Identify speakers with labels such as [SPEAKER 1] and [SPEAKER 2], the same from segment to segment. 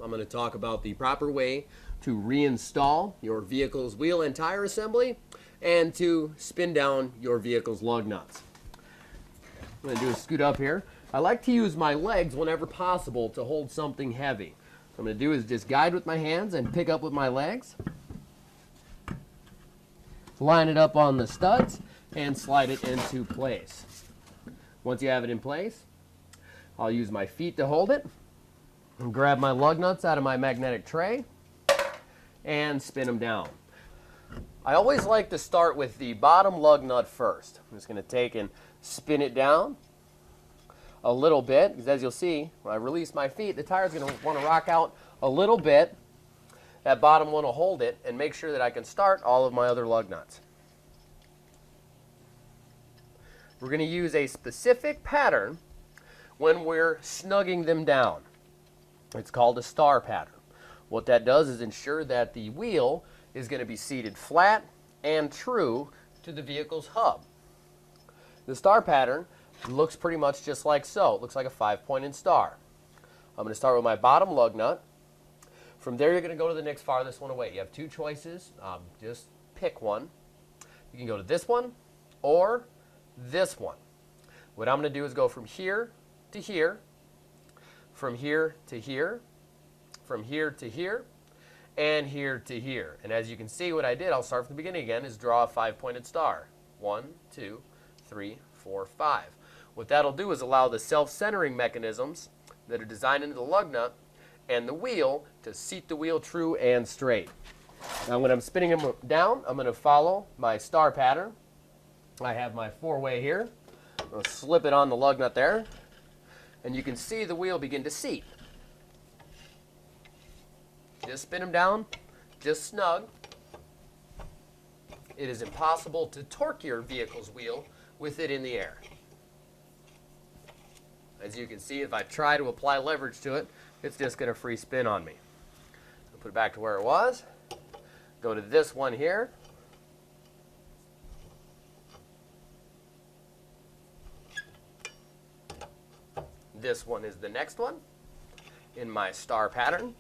[SPEAKER 1] I'm going to talk about the proper way to reinstall your vehicle's wheel and tire assembly and to spin down your vehicle's lug nuts. I'm going to do a scoot up here. I like to use my legs whenever possible to hold something heavy. What I'm going to do is just guide with my hands and pick up with my legs. Line it up on the studs and slide it into place. Once you have it in place, I'll use my feet to hold it and grab my lug nuts out of my magnetic tray and spin them down. I always like to start with the bottom lug nut first. I'm just going to take and spin it down a little bit, because as you'll see, when I release my feet, the tire's going to want to rock out a little bit. That bottom one will hold it and make sure that I can start all of my other lug nuts. We're going to use a specific pattern when we're snugging them down. It's called a star pattern. What that does is ensure that the wheel is going to be seated flat and true to the vehicle's hub. The star pattern looks pretty much just like so. It looks like a 5-pointed star. I'm going to start with my bottom lug nut. From there, you're going to go to the next farthest one away. You have two choices. Just pick one. You can go to this one or this one. What I'm going to do is go from here to here, from here to here, from here to here, and here to here. And as you can see, what I did, I'll start from the beginning again, is draw a 5-pointed star. 1, 2, 3, 4, 5. What that'll do is allow the self-centering mechanisms that are designed into the lug nut and the wheel to seat the wheel true and straight. Now when I'm spinning them down, I'm going to follow my star pattern. I have my 4-way here. I'm going to slip it on the lug nut there, and you can see the wheel begin to seat. Just spin them down, just snug. It is impossible to torque your vehicle's wheel with it in the air. As you can see, if I try to apply leverage to it, it's just going to free spin on me. I'll put it back to where it was. Go to this one here. This one is the next one in my star pattern.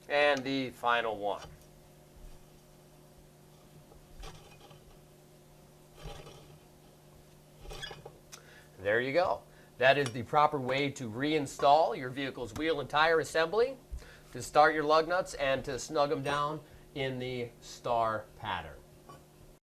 [SPEAKER 1] And the final one. There you go. That is the proper way to reinstall your vehicle's wheel and tire assembly, to start your lug nuts and to snug them down in the star pattern.